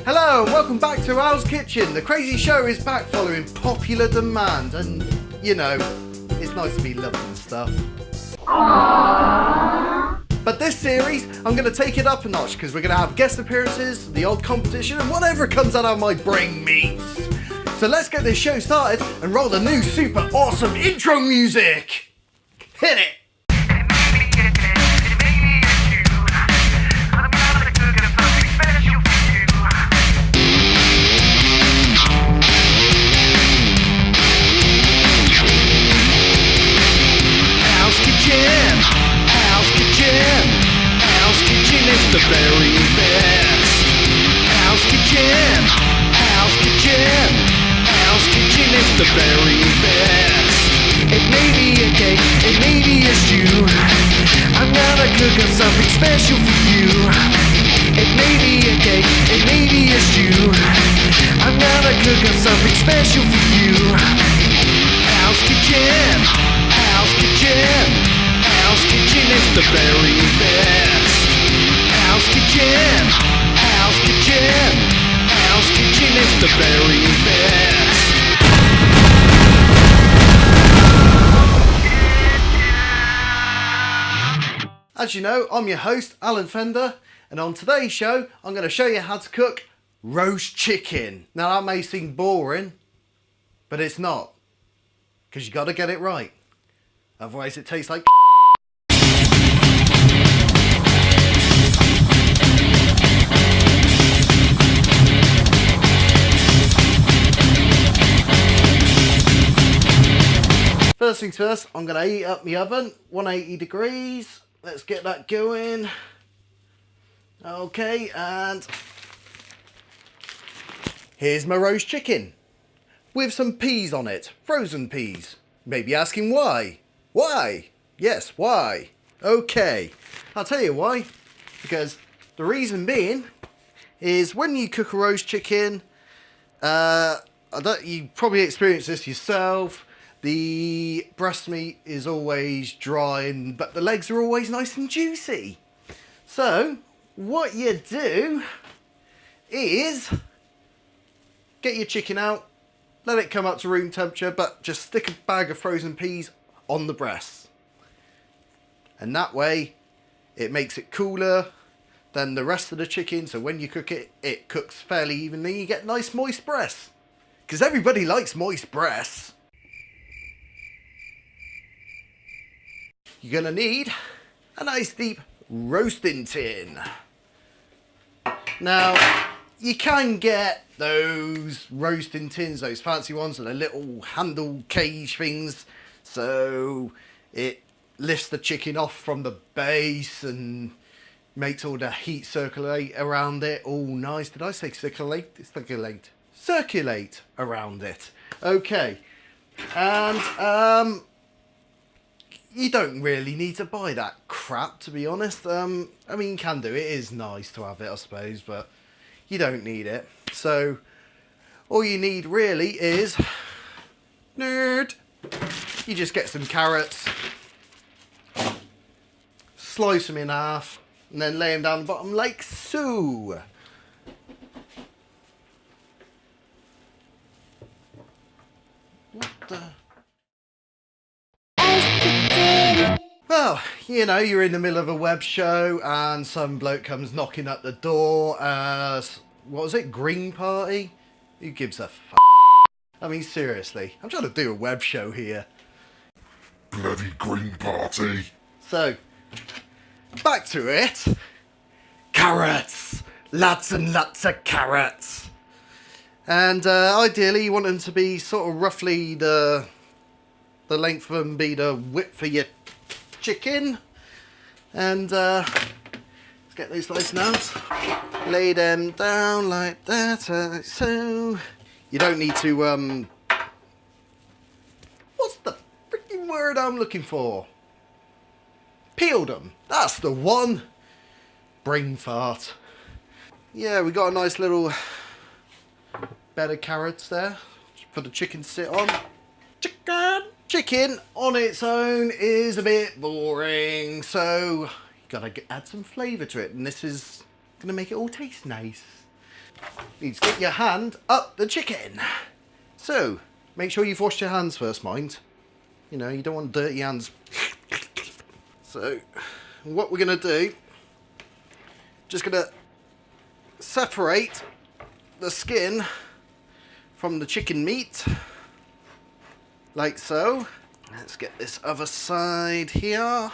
Hello and welcome back to Al's Kitchen. The crazy show is back following popular demand and, you know, it's nice to be loved and stuff. But this series, I'm going to take it up a notch because we're going to have guest appearances, the odd competition and whatever comes out of my brain meats. So let's get this show started and roll the new super awesome intro music. Hit it! The very best. Al's Kitchen, Al's Kitchen, Al's Kitchen is the very best. It may be a cake, it may be a stew. I'm gonna cook up something special for you. It may be a cake, it may be a stew. I'm gonna cook up something special for you. Al's Kitchen, Al's Kitchen, Al's Kitchen is the very best. Al's Kitchen, Al's Kitchen, Al's Kitchen is the very best. As you know, I'm your host, Alan Fender, and on today's show, I'm going to show you how to cook roast chicken. Now that may seem boring, but it's not, because you got to get it right. Otherwise it tastes like First things first, I'm going to heat up my oven, 180 degrees. Let's get that going. Okay, and here's my roast chicken with some peas on it, frozen peas. You may be asking why? Why? Yes, why? Okay, I'll tell you why. Because the reason being is when you cook a roast chicken, you probably experienced this yourself. The breast meat is always dry, but the legs are always nice and juicy. So, what you do is get your chicken out, let it come up to room temperature, but just stick a bag of frozen peas on the breasts. And that way, it makes it cooler than the rest of the chicken, so when you cook it, it cooks fairly evenly. You get nice moist breasts. Because everybody likes moist breasts. You're going to need a nice deep roasting tin. Now, you can get those roasting tins, those fancy ones with the little handle cage things, so it lifts the chicken off from the base and makes all the heat circulate around it. All nice. Did I say circulate? Circulate. Circulate around it. Okay. And, you don't really need to buy that crap, to be honest. I mean, you can do it. It is nice to have it, I suppose, but you don't need it. So, all you need really is, you just get some carrots, slice them in half, and then lay them down the bottom like so. What the... Well, you know, you're in the middle of a web show and some bloke comes knocking at the door. What was it? Green party? Who gives a f***? I mean, seriously, I'm trying to do a web show here. Bloody green party. So, back to it. Carrots! Lots and lots of carrots. And ideally, you want them to be sort of roughly the length of them be the width for your chicken. And let's get those sliced out. Lay them down like that, like so. You don't need to, what's the freaking word I'm looking for? Peel them. That's the one. Brain fart. Yeah, we got a nice little bed of carrots there for the chicken to sit on. Chicken on its own is a bit boring, so you gotta add some flavour to it, and this is gonna make it all taste nice. you need to get your hand up the chicken. So, make sure you've washed your hands first, mind. You know, you don't want dirty hands. So, what we're going to do, just going to separate the skin from the chicken meat, like so. Let's get this other side here.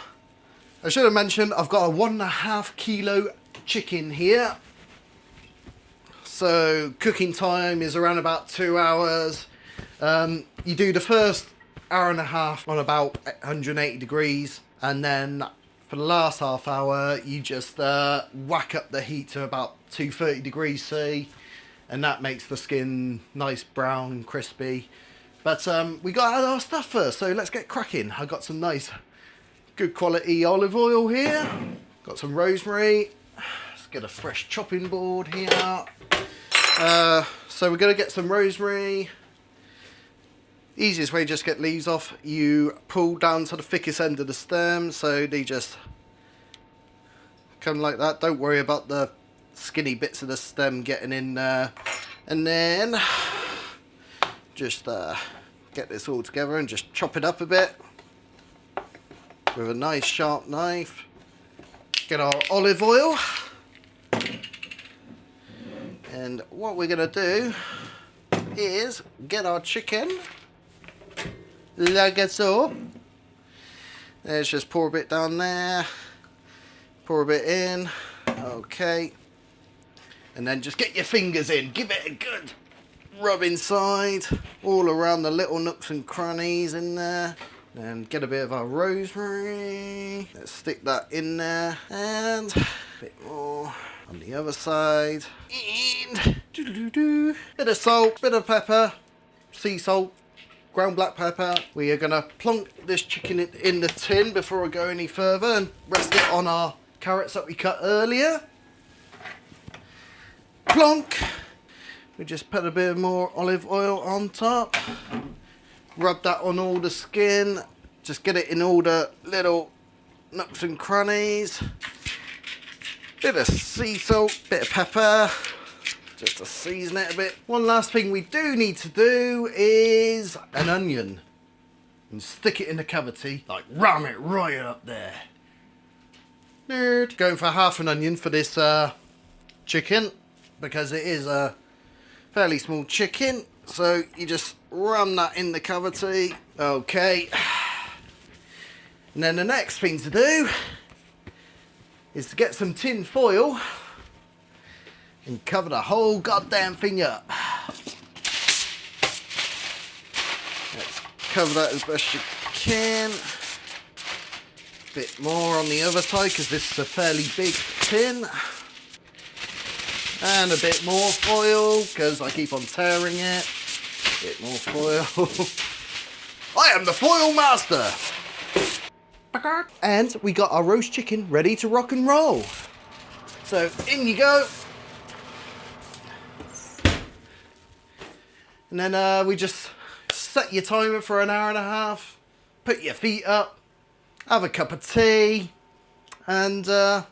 I should have mentioned I've got a 1.5 kilo chicken here. So cooking time is around about 2 hours. You do the first hour and a half on about 180 degrees, and then for the last half hour you just whack up the heat to about 230 degrees C, and that makes the skin nice brown and crispy. But we got to add our stuff first, so let's get cracking. I got some nice good quality olive oil here, got some rosemary. Let's get a fresh chopping board here. So we're going to get some rosemary. Easiest way, just get leaves off. You pull down to the thickest end of the stem, so they just come like that. Don't worry about the skinny bits of the stem getting in there. And then just get this all together and just chop it up a bit with a nice sharp knife. Get our olive oil. And what we're going to do is get our chicken, like so. Let's just pour a bit down there, pour a bit in, okay. And then just get your fingers in, give it a good rub inside, all around the little nooks and crannies in there. And get a bit of our rosemary. Let's stick that in there, and a bit more on the other side. And bit of salt, bit of pepper, sea salt, ground black pepper. We are gonna plonk this chicken in the tin before I go any further, and rest it on our carrots that we cut earlier. Plonk. We just put a bit more olive oil on top. Rub that on all the skin. Just get it in all the little nooks and crannies. Bit of sea salt, bit of pepper, just to season it a bit. One last thing we do need to do is an onion. And stick it in the cavity, like ram it right up there. Nerd. Going for half an onion for this chicken, because it is a fairly small chicken. So you just ram that in the cavity. Okay. And then the next thing to do is to get some tin foil and cover the whole goddamn thing up. Let's cover that as best you can. Bit more on the other side, because this is a fairly big tin. And a bit more foil, because I keep on tearing it. Bit more foil. I am the foil master! And we got our roast chicken ready to rock and roll. So in you go. And then we just set your timer for an hour and a half. Put your feet up. Have a cup of tea. And hour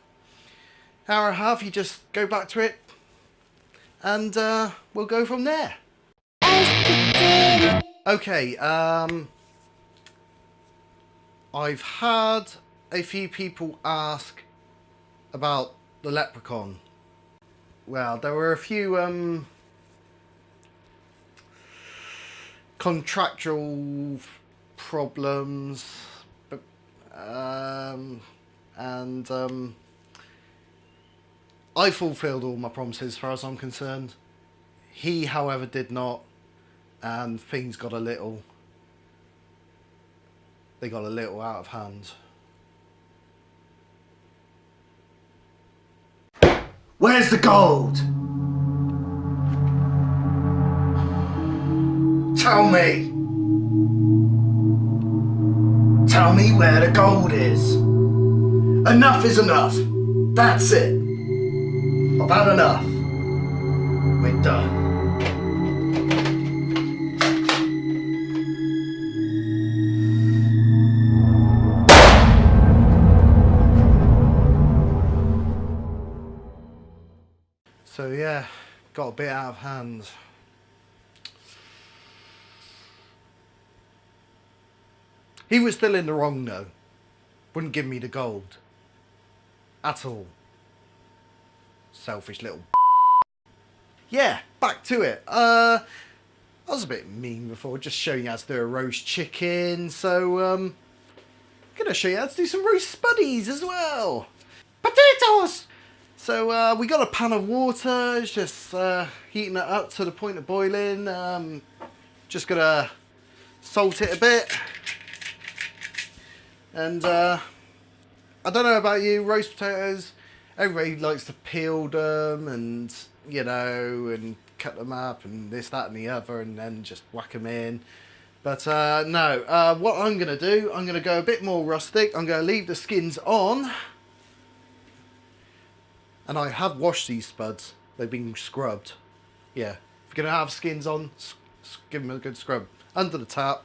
and a half, you just go back to it. And we'll go from there. Okay, I've had a few people ask about the Leprechaun. Well, there were a few contractual problems, and I fulfilled all my promises as far as I'm concerned. He, however, did not, and things got a little out of hand. Where's the gold? Tell me. Tell me where the gold is. Enough is enough. That's it. I've had enough. We're done. So yeah, got a bit out of hand. He was still in the wrong though. Wouldn't give me the gold. At all. Selfish little. Yeah, back to it. I was a bit mean before, just showing you how to do a roast chicken. So, I'm gonna show you how to do some roast spuddies as well. Potatoes! So, we got a pan of water. It's just heating it up to the point of boiling. Just gonna salt it a bit. And I don't know about you, roast potatoes, everybody likes to peel them and, you know, and cut them up and this, that and the other and then just whack them in. But no, what I'm going to do, I'm going to go a bit more rustic. I'm going to leave the skins on. And I have washed these spuds. They've been scrubbed. Yeah, if you're going to have skins on, give them a good scrub. Under the tap.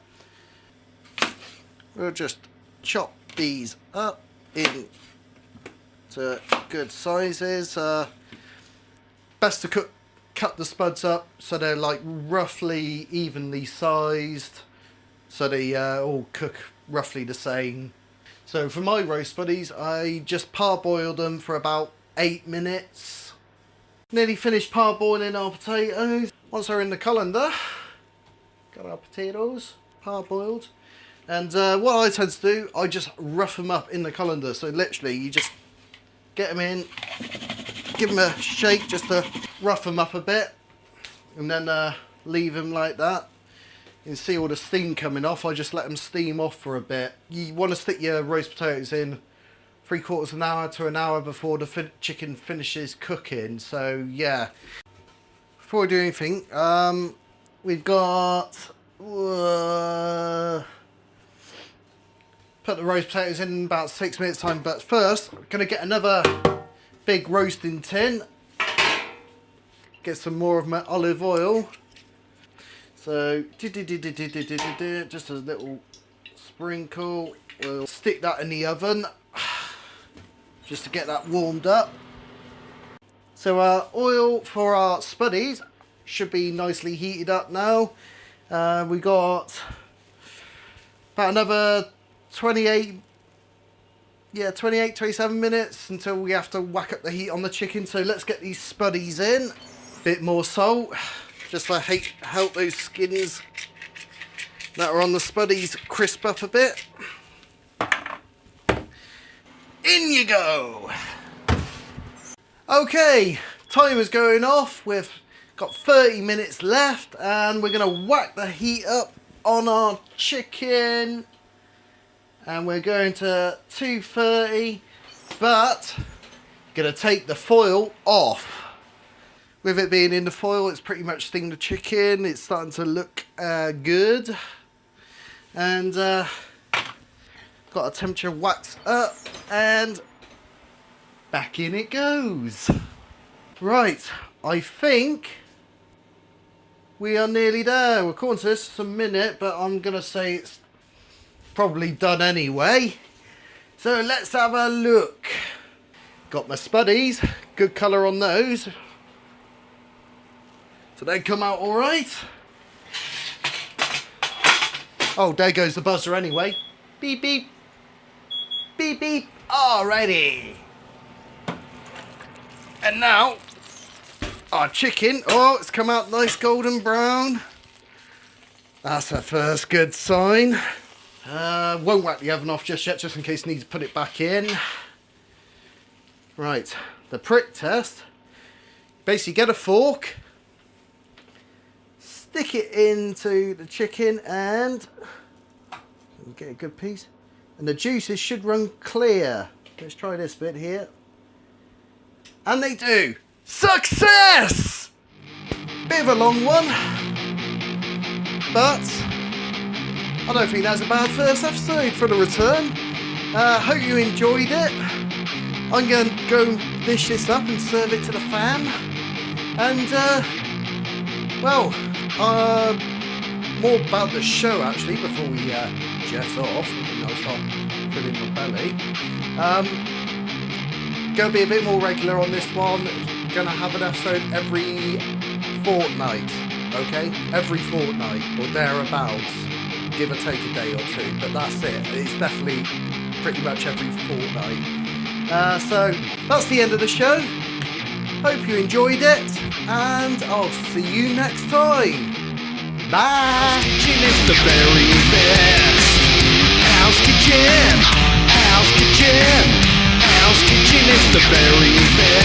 We'll just chop these up into good sizes. Best to cut the spuds up so they're like roughly evenly sized, so they all cook roughly the same. So for my roast buddies, I just parboiled them for about 8 minutes. Nearly finished parboiling our potatoes. Once they're in the colander, got our potatoes parboiled. And what I tend to do, I just rough them up in the colander. So literally, you just get them in, give them a shake just to rough them up a bit, and then leave them like that. You can see all the steam coming off. I just let them steam off for a bit. You want to stick your roast potatoes in 3/4 of an hour to an hour before the chicken finishes cooking. So yeah. Before we do anything, we've got... put the roast potatoes in about 6 minutes time, but first I'm going to get another big roasting tin, get some more of my olive oil. So just a little sprinkle. We'll stick that in the oven just to get that warmed up. So our oil for our spuddies should be nicely heated up now. We got about another 27 minutes until we have to whack up the heat on the chicken. So let's get these spuddies in. Bit more salt, just to help those skins that are on the spuddies crisp up a bit. In you go. Okay, timer's going off. We've got 30 minutes left and we're going to whack the heat up on our chicken. And we're going to 230, but going to take the foil off. With it being in the foil, it's pretty much steamed the chicken. It's starting to look good. And got a temperature whacked up and back in it goes. Right, I think we are nearly there. According to this, it's a minute, but I'm going to say it's probably done anyway. So let's have a look. Got my spuddies, good colour on those. So they come out all right. Oh, there goes the buzzer anyway. Beep, beep. Beep, beep. Alrighty. And now, our chicken. Oh, it's come out nice golden brown. That's a first good sign. Won't whack the oven off just yet, just in case I need to put it back in. Right, the prick test. Basically get a fork, stick it into the chicken and get a good piece. And the juices should run clear. Let's try this bit here. And they do. Success! Bit of a long one, but I don't think that's a bad first episode for the return. Hope you enjoyed it. I'm going to go dish this up and serve it to the fam. And, well, more about the show actually before we jet off. And I'll start filling my belly. Going to be a bit more regular on this one. Going to have an episode every fortnight, okay? Every fortnight or thereabouts, give or take a day or two, but that's it. It's definitely pretty much every fortnight. So that's the end of the show. Hope you enjoyed it, and I'll see you next time. Bye. House Kitchen is the very best. House Kitchen, House Kitchen, House Kitchen is the very best.